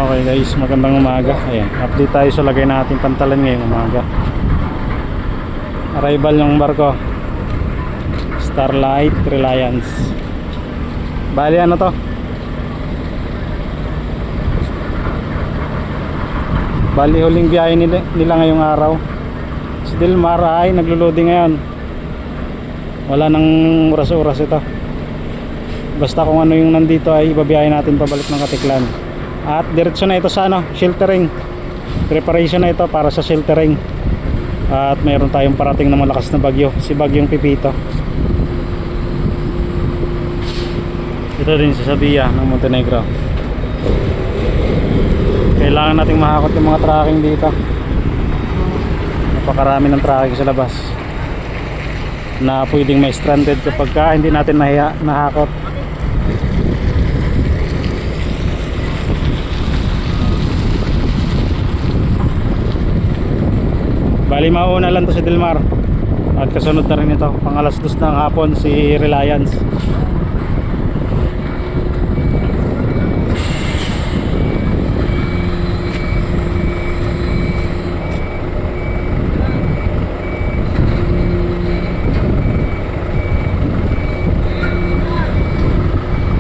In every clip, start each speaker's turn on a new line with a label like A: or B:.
A: Okay guys, magandang umaga. Ayan, update tayo sa lagay natin pantalan ngayong umaga. Arrival ng barko Starlight Reliance. Bali ano to? Bali huling biyahe nila ngayong araw. Si Dilmar ay naglo-loading ngayon. Wala nang oras-oras ito. Basta kung ano yung nandito ay ibabiyahe natin pabalik ng Katiklan. At diretso na ito sa sheltering. Preparation na ito para sa sheltering. At mayroon tayong parating na malakas na bagyo, si Bagyong Pipito. Ito din si Sabia ng Montenegro. Kailangan nating mahakot yung mga tracking dito. Napakarami ng tracking sa labas na pwedeng may stranded kapag hindi natin nahakot. Bali mauna lang to si Dilmar. At kasunod na rin ito, pang alas 2 ng hapon si Reliance.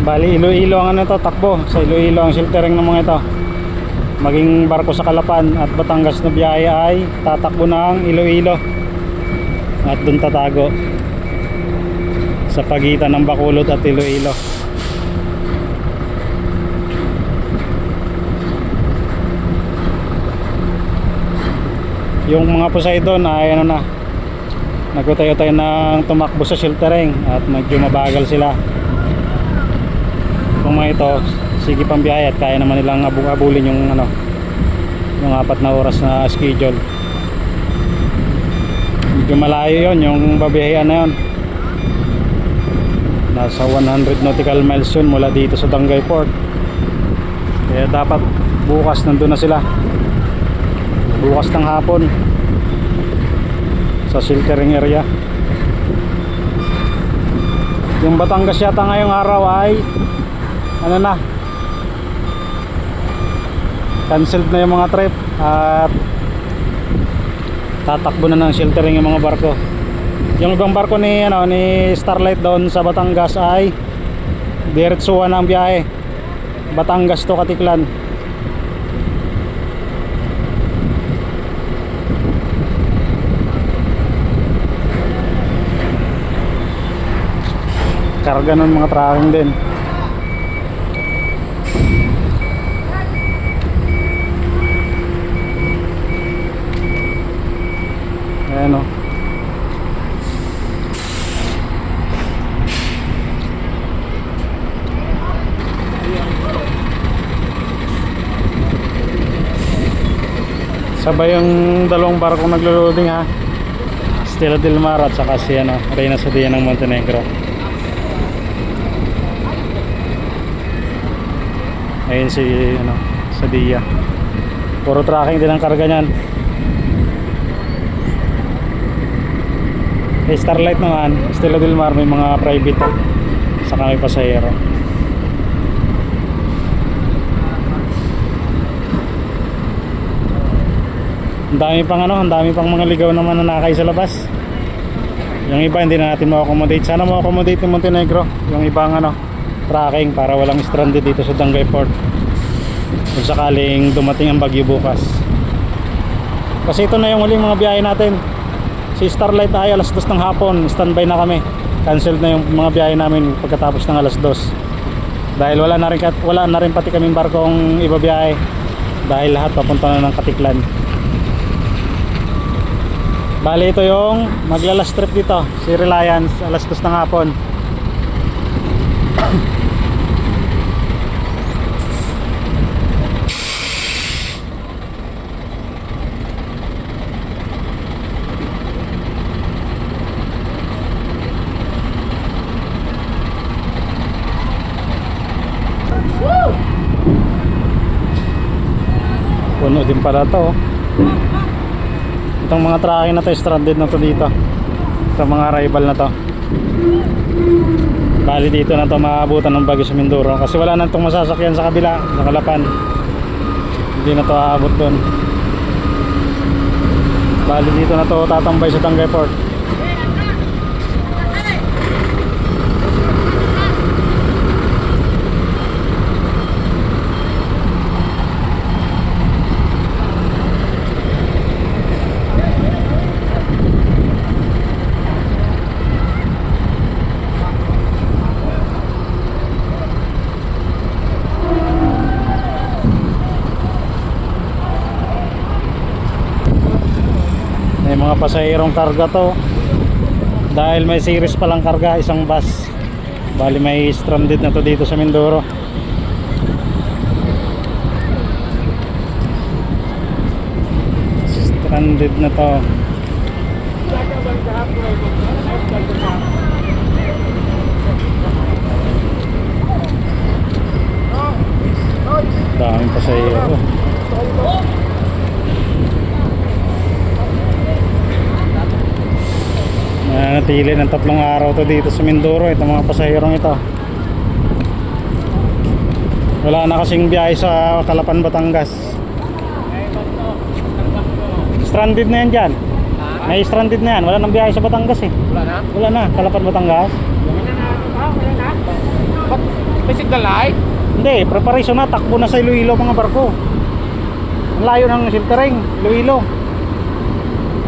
A: Bali Iloilo ang ano to, takbo. Sa Iloilo ang sheltering ng mga ito. Maging barko sa Calapan at Batangas na biyahe ay tatakbo ng Iloilo at dun tatago sa pagitan ng Bacolod at Iloilo. Yung mga Poseidon ay ano na, nagtayo-tayo ng tumakbo sa sheltering at medyo mabagal sila. Kung mga ito sige pang biyahe at kaya naman nilang abulin yung yung 4 na oras na schedule. Medyo malayo yon yung babiyahean na yon. Nasa 100 nautical miles yun mula dito sa Dangay Port. Kaya dapat bukas nandun na sila, bukas ng hapon sa sheltering area. Yung Batangas yata ngayong araw ay ano na, cancelled na yung mga trip at tatakbo na ng sheltering yung mga barko. Yung ibang barko ni Starlight doon sa Batangas ay diretsuhan ang biyahe, Batangas to Katiklan. Karga nun mga tracking din. Ayan o. Sabay yung dalawang barkong naglo-loading ha. Stella Dilmar at saka si Reyna Sadia ng Montenegro. Ayun si Sadia. Puro tracking din ang karga niyan. Kay Starlight naman, Stella Dilmar may mga private saka may pasahero. Ang dami pang mga ligaw naman na nakay sa labas. Yung iba hindi na natin ma-accommodate. Sana ma-accommodate ng Montenegro yung ibang tracking para walang stranded dito sa Dangay Port kung sakaling dumating ang bagyo bukas. Kasi ito na yung huling mga biyahe natin. Si Starlight ay alas 2 ng hapon, standby na kami. Cancelled na yung mga biyahe namin pagkatapos ng alas 2. Dahil wala na rin pati kaming barkong ibabiyahe. Dahil lahat papunta na ng Katiklan. Bali ito yung maglalas trip dito, si Reliance, alas 2 ng hapon. Puno din pala to. Itong mga tracking na to, stranded na to dito. Itong mga arrival na to. Bali dito na to maabutan ng bagyo sa Mindoro kasi wala na itong masasakyan sa kabila, sa Calapan. Hindi na to aabot doon. Bali dito na to tatambay sa Tangkay Port. May mga pasahirong karga to. Dahil may series palang karga, isang bus. Bali may stranded na to dito sa Mindoro. Stranded na to. Daming pasahero. Nanatili ng 3 araw to dito sa Mindoro itong mga pasahirong ito. Wala na kasing biyahe sa Calapan, Batangas. Stranded na yan dyan. May stranded na yan. Wala nang biyahe sa Batangas eh.
B: Wala na?
A: Wala na, Calapan, Batangas.
B: Wala na? Ba't may signal light?
A: Hindi, preparation na. Takbo na sa Iloilo mga barko. Ang layo ng filtering, Iloilo.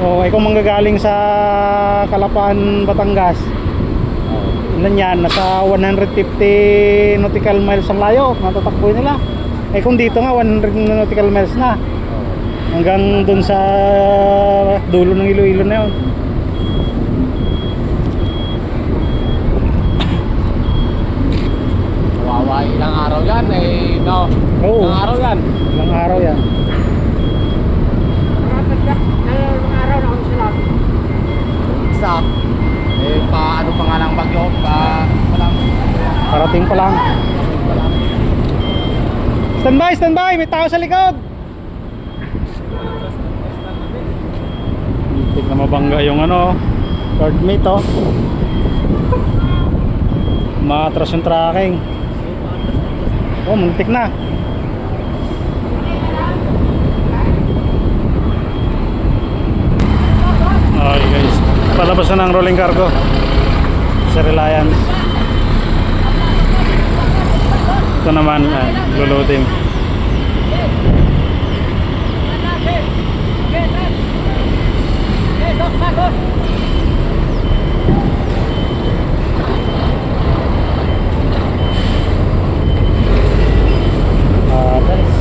A: O, ay kung manggagaling sa Calapan, Batangas, ilan yan? Nasa 150 nautical miles ang layo, matatakbuhin nila. Eh kung dito nga 100 nautical miles na, hanggang dun sa dulo ng Iloilo na yun.
B: Kawawa, ilang araw yan eh, no?
A: Oo.
B: Ilang araw yan?
A: Ilang araw yan.
B: Isa. Eh, ano pa nga ng bagyo? Walang...
A: Parating pa lang. Standby, standby! May tao sa likod! Muntik na mabangga yung ano, third mate oh. Maatras yung tracking. Oh, muntik na. Okay guys, palabas na ng rolling cargo sa Reliance. Ito naman, luluting. Guys,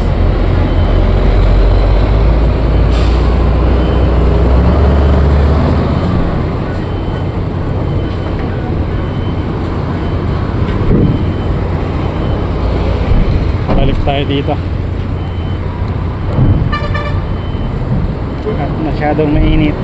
A: balik tayo dito at masyadong mainit.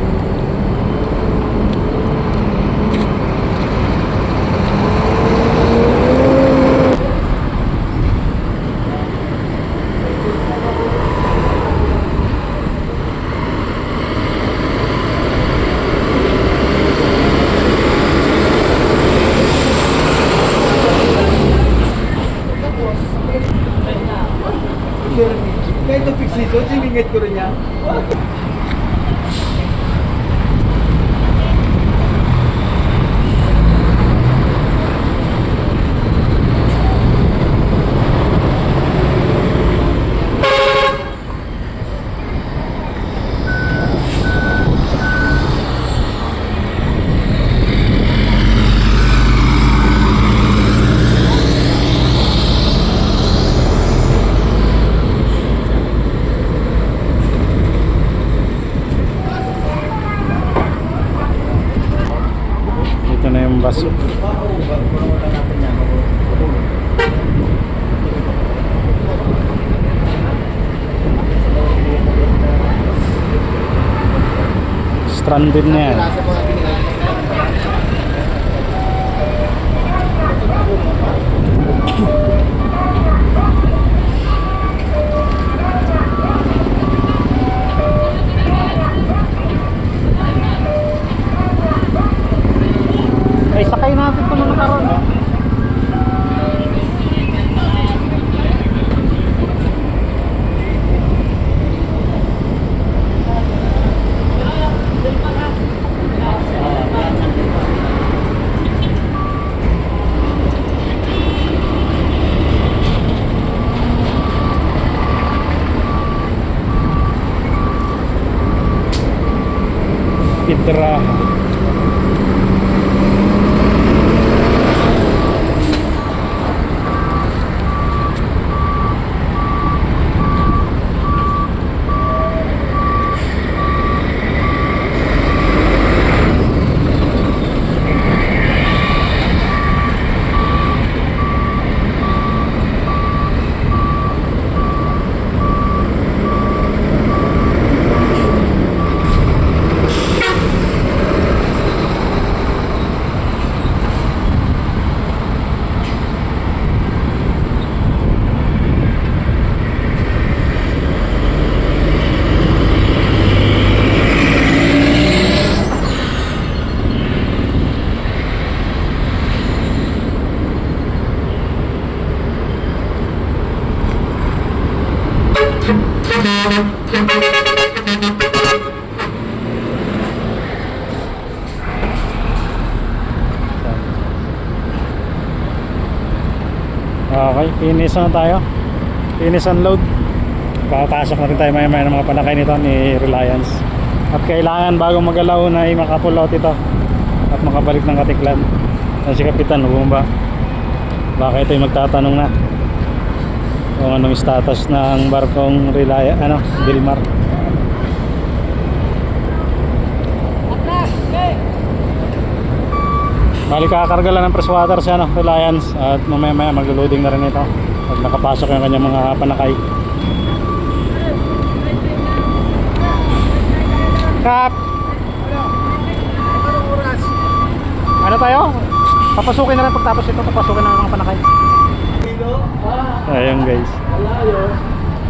C: Kahit ito fix nito, siningit ko rin niya.
A: Ito na yung bus. Stranded na yan. Ay, sakay natin ito mga karon. Pidra. Okay, finish na tayo. Finish unload. Papasok na rin tayo maya-maya ng mga panakay nito ni Reliance. At kailangan bago magalaw na ay makapull out ito at makabalik ng Katiklan. Si Kapitan, bumaba. Baka ito'y magtatanong na kung anong status ng barkong Reliance, Dilmar. Bali kakarga lang ng freshwater siya, Reliance, at mamaya-maya maglo-loading na rin ito pag nakapasok yung kanyang mga panakay. Kap!
B: Anong oras?
A: Ano tayo? Papasukin na rin pagtapos ito, papasukin na ng mga panakay.
C: Kilo?
A: Ayun guys,
C: Malayo.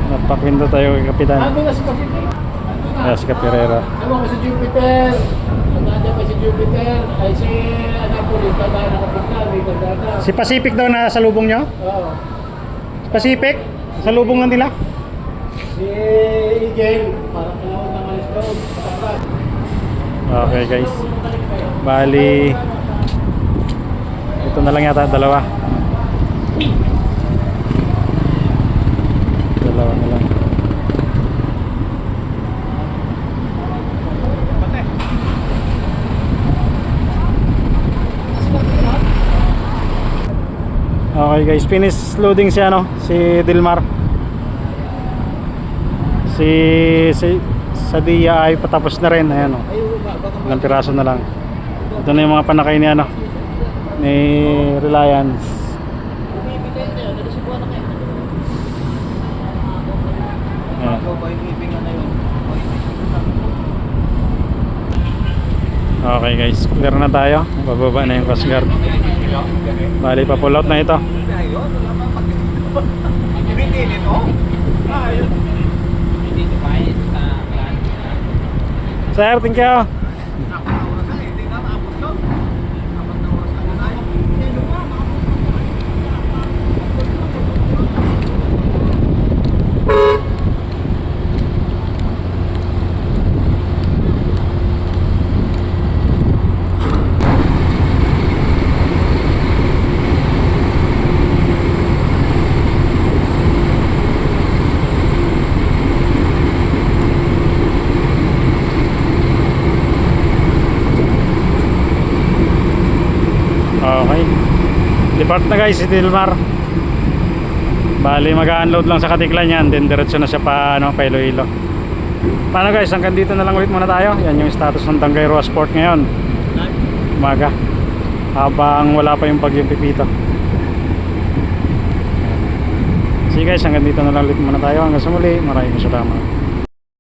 A: napapinto tayo kay Kapitan.
C: Ano na si Kapitay?
A: Si Kapirera.
C: Ano ka si Jupiter? Nandiyan pa si Jupiter. Ay si Annapolis. Tandaan na kapitna. May tandaan.
A: Si Pacific daw na sa lubong nyo?
C: Oo.
A: Si Pacific? Sa lubong lang nila?
C: Si Igel. Parang kailangan na malis daw. Patangkat.
A: Okay guys, bali ito na lang yata, dalawa na lang. Okay guys, finish loading si si Dilmar. Si sa Dia ay patapos na rin. Ayan ilang piraso na lang. Ito na yung mga panakay ni ni Reliance. Ayan. Okay guys, clear na tayo. Bababa na yung Coast Guard. Bali pa pull out na ito. Sir, thank you. Okay. Depart na guys si Dilmar. Bali mag-unload lang sa Katiklan yan, then diretso na siya pa Iloilo. Paano guys, hanggang dito na lang ulit muna tayo. Yan yung status ng Tangkay Roa Sport ngayon. Umaga. Habang wala pa yung bagyong Pipito. Sige guys, hanggang dito na lang ulit muna tayo. Hanggang sa muli, maraming salamat.